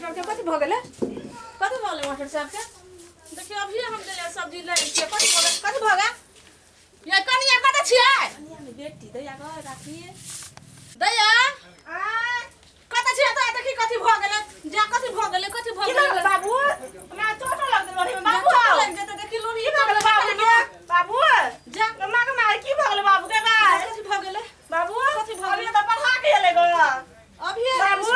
साहब के कथि भ गेलै मास्टर साहब के देखिए अभी हम ले सब्जी ले के कथि भ गेल ये कनिया कत छियै कनिया में बेटी दैया घर राखिए दैया आ कत छियै त देखि कथि भ गेलै जा कथि भ गेलै बाबू हमरा चोट लग गेल लोरी में बाबू लग जेते देखि लोरी भ गेलै बाबू जा मम्मा के मार की भ गेलै बाबू के गाय कथि भ गेलै बाबू कथि भ गेलै त पढ़ा के एले ग अभी बाबू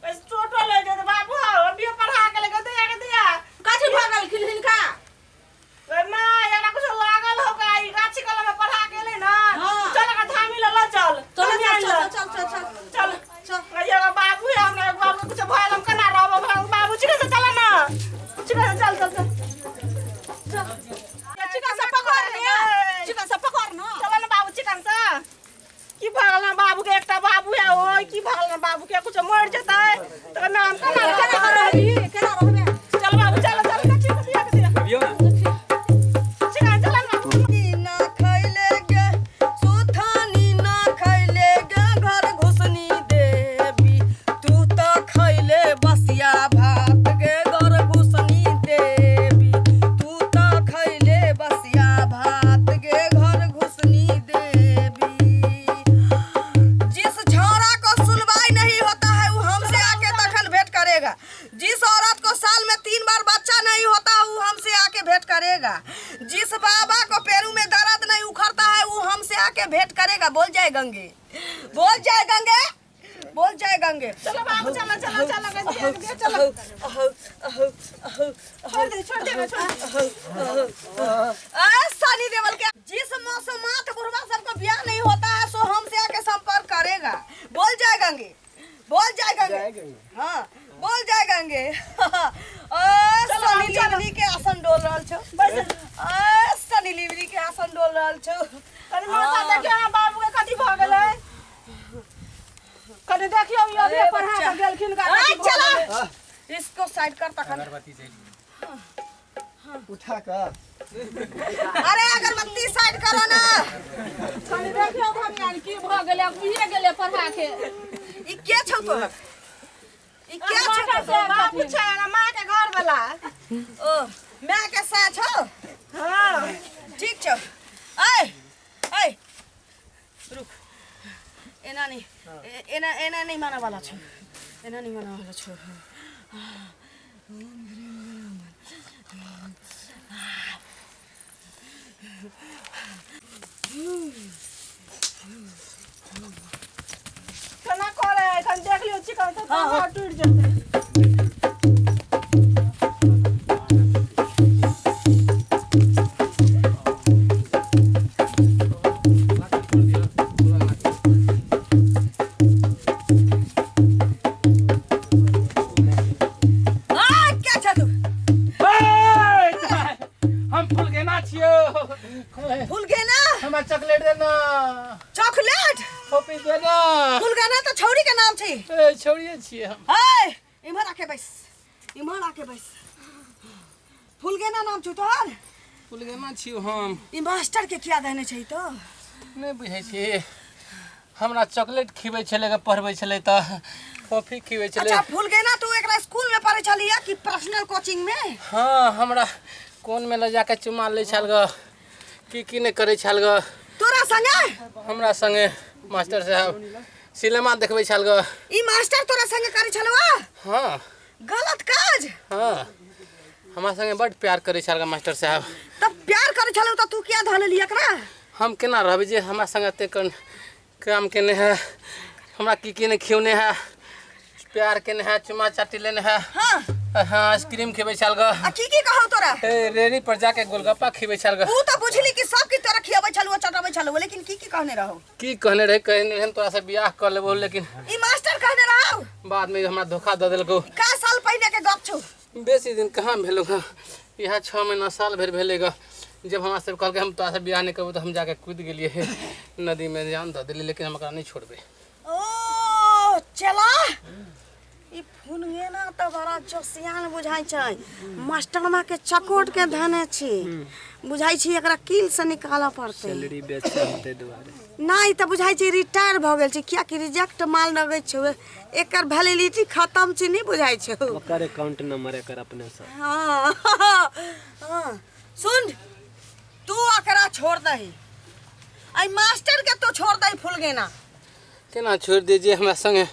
बस चोट ले जेते बाबू अभी पढ़ा के ले दैया कथि भ गेल खिलहिन का ना यारा कुछ लागल हो गई गाछी कलम में पढ़ा के ले ना चल का धामी ले चल चल ये बाबू है हमरा बाबू कुछ भइल हम कना रहब बाबू चिकन से चल ना चिकन चल चिकन से पकड़ ना चल ना बाबू चिकन से की भगल ना बाबू के एकटा बाबू है ओय की भगल ना बाबू के कुछ मर जतै त नाम कना रहबे चल बाबू चल चिकन दिया ना जिस बाबा को पैरों में दर्द नहीं उखड़ता है वो हमसे आके भेंट करेगा। बोल जाए गंगे बोल जाए गंगे चलो बाबू चलो छोड़ दे सनी देवल के जिस मौसम मात बुढ़वा सबको ब्याह नहीं होता है सो हमसे आके संपर्क करेगा। बोल जाए गंगे हाँ बोल जाए गंगे सनी लिवरी के आसन डोल रहल छौ सनी लिवरी के आसन डोल रहल छौ कनी माता देखियो बाबू के कथि भ गेलै कनी देखियो अभी पढ़ा के गेलखिन का चला इसको साइड कर तखन अगरबत्ती चाहिए उठा कर अरे अगरबत्ती साइड करो ना कनी देखियो हम यार की भ गेलै बुझे गेलै पढ़ा के ई के छौ तो ई के छौ तो बाबू छै ना मां के घर वाला ओ मां के साथ छौ हां ठीक छौ ए रुक एना नहीं माना वाला छौ केना करे एखन देख लियो चिकन तो टूट जेतै चॉकलेट देना चॉकलेट पपी देना फुलगाना तो छौरी के नाम छै छोड़िए छिए हम हे इमहर आके बैस फुलगाना नाम छौ तोहर फुलगेना छियो हम ई मास्टर के किया देने छै तो नहीं बुझै छी हमरा चॉकलेट खिबै छले के पढ़बै छले त कॉफी खिबै छले। अच्छा फुलगाना तू एकरा स्कूल में पढ़ै छलिया कि पर्सनल कोचिंग में? हां हमरा कोन में ले जाके चुमा ले छल ग की ने करे छल ग तोरा संगे हमरा संगे मास्टर साहब सिनेमा देखबै छल ग ई मास्टर तोरा संगे करे छलवा? हां गलत काज हां हमरा संगे बड़ प्यार करे छल ग मास्टर साहब। तब प्यार करे छलौ त तू किया धल लिया एकरा? हम केना रहबै जे हमरा संगे ते काम केने है हमरा की ने खियौने है प्यार केने है चुमा चाटी लेने है। हां हां आइसक्रीम खिबै छल ग आ की कहौ तोरा? ए रेडी पर जाके गोलगप्पा खिबै छल ग तू त बुझली कि सब की तरह खियाबै छलौ चटाबै छलौ लेकिन की कहने रहौ? की कहने रहे कहने हम तोरा से बियाह कर लेबो लेकिन ई मास्टर कहने रहौ बाद में हमरा धोखा द देलको। का साल पहले के गप छौ? बेसी दिन कहाँ भेलो ग यहाँ 6 महीना साल भर भेले ग जब हमरा से कहल के हम तोरा से बियाह नहीं करबो तो हम जाके कूद गेलिए नदी में जान द देली लेकिन हम एकरा नहीं छोड़बे। ओ चला ई फुनगे ना तो बड़ा जोसियान बुझाइ छै। मास्टरमा के चकोट के धने छी बुझाइ छी एकरा कील से निकालऽ पड़तै। सैलरी बेचते दुआरे नहीं तो बुझाइ छी रिटायर भ गेल छी किया कि रिजेक्ट माल लगै छै एकर वैलिडिटी खत्म छी नहीं बुझाइ छै। ओकर अकाउंट नंबर एकर अपने से हाँ हाँ सुन तू एकरा छोड़ दही आई मास्टर के तो छोड़ दही फुलगे ना केना छोड़ दीजिए हमरा संगे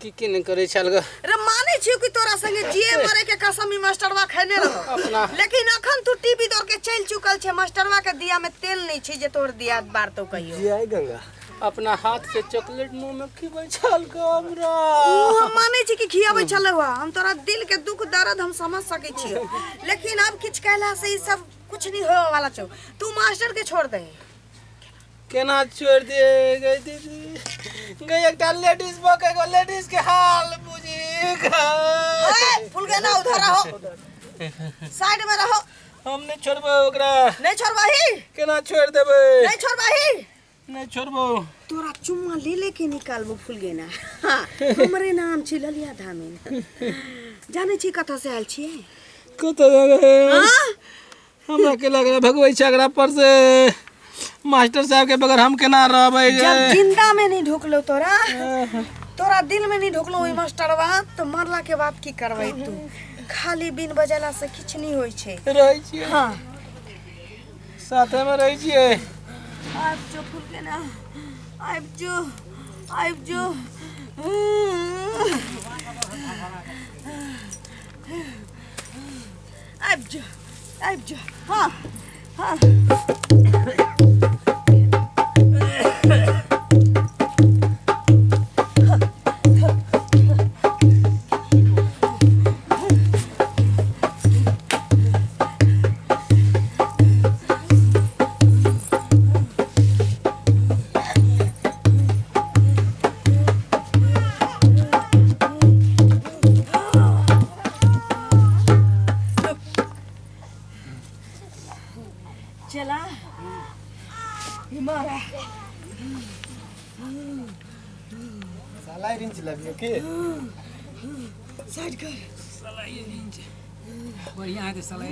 की नहीं करे छल ग। रे माने छी कि तोरा संगे जिए मरे के कसम ई मास्टरवा खैने रहो अपना लेकिन अखन तू टीवी दौड़ के चल चुकल छे मास्टरवा के दिया में तेल नहीं छी जे तोर दिया बार तो कहियो जी आई गंगा अपना हाथ से चॉकलेट मुंह में खिबै छल ग हमरा। हम माने छी कि खियाबै छले हुआ हम तोरा दिल के दुख दर्द हम समझ सकै छी लेकिन अब किछ कहला से ई सब कुछ नहीं होए वाला छौ। तू मास्टर के छोड़ दे। केना छोड़ दिए गई दीदी गई एकटा लेडीज बके गो लेडीज के हाल बुझी ओए फुलगे ना उधर रहो साइड में रहो। हम नहीं छोड़बो ओकरा नहीं छोड़बाही केना छोड़ देबे नहीं छोड़बाही नहीं छोड़बो तोरा चुम्मा ले के निकालबो फुलगे ना। हाँ, हमरे नाम छी ललिया धामिन जाने छी कत से आयल छी कत जगह हमरा के लग भगवई छगड़ा पर से मास्टर साहब के बगैर हम केना रहबै जब जिंदा में नहीं ढुकलो तोरा तोरा दिल में नहीं ढुकलो ई मास्टरवा तो मरला के बाद की करबै तू खाली बिन बजला से किछ नहीं होई छे रहै छी। हां साथे में रहै छियै आब जो फुलगे ना आब जो आब जो हाँ हाँ चला हिमारा साला रिंच लबियो के साइड कर बढ़िया है साला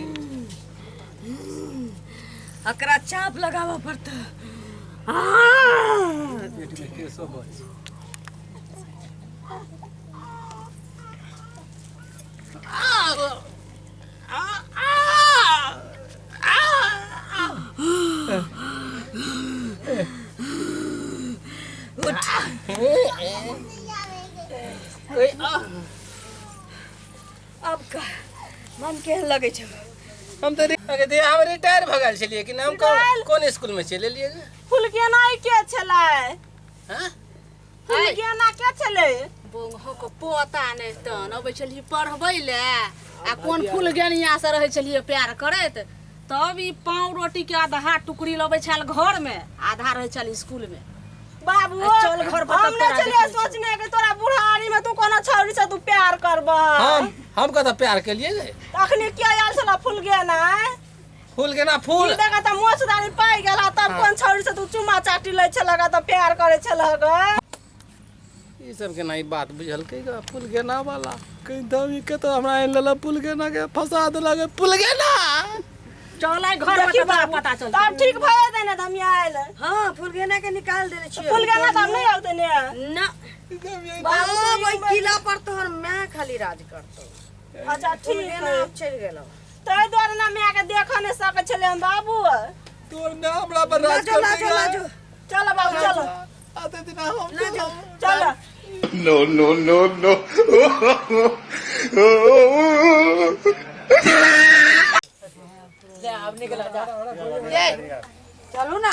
अकरा चाप लगावा पड़ता। पेट में के सब है अब का मन केहन लगे छौ हम तो हम रिटायर भ गेल छलिए कि नाम कौन स्कूल में चले लिए फुलगेना के छलै हां फुलगेना के छलै बोंगहो को पोता नहीं तन अबै छलिए पढ़बै ले आ कोन फुलगेनिया से रहै छलिए प्यार करैत तब ई पाव रोटी के आधा टुकड़ी लबै छल घर में आधा रहै छल स्कूल में। बाबू चल घर पर हम नहीं चलिए सोचने कि तोरा बुढ़ारी में तू कोनो छौरी से तू प्यार करबा हम कत प्यार के लिए गए अखनी के आयल छला फुलगेना फूल के ना फूल देखा त मोचदारी पाई गेला तब कोन छौरी से तू चुम्मा चाटी लै छलगा त प्यार करे छलगा ई सब के नहीं बात बुझल के फूल के ना वाला कहीं दमी के तो हमरा इन लला फूल के ना के फसा दे लगे फूल के ना चलै घर में पता चल तब ठीक भए दे ना हम आयल हाँ फुलगेना के निकाल देने छियो फुलगेना त नहीं आउते ने ना बाबू वही किला पर तोहर मैं खाली राज करतो। अच्छा ठीक फुलगेना है अब चल गेलो तै द्वारे ना मैं के देख नहीं सके छले हम बाबू तोर ना हमरा पर राज कर देगा लाजो चलो बाबू चलो आते दिन हम चलो No. ले अब निकल जा चलो ना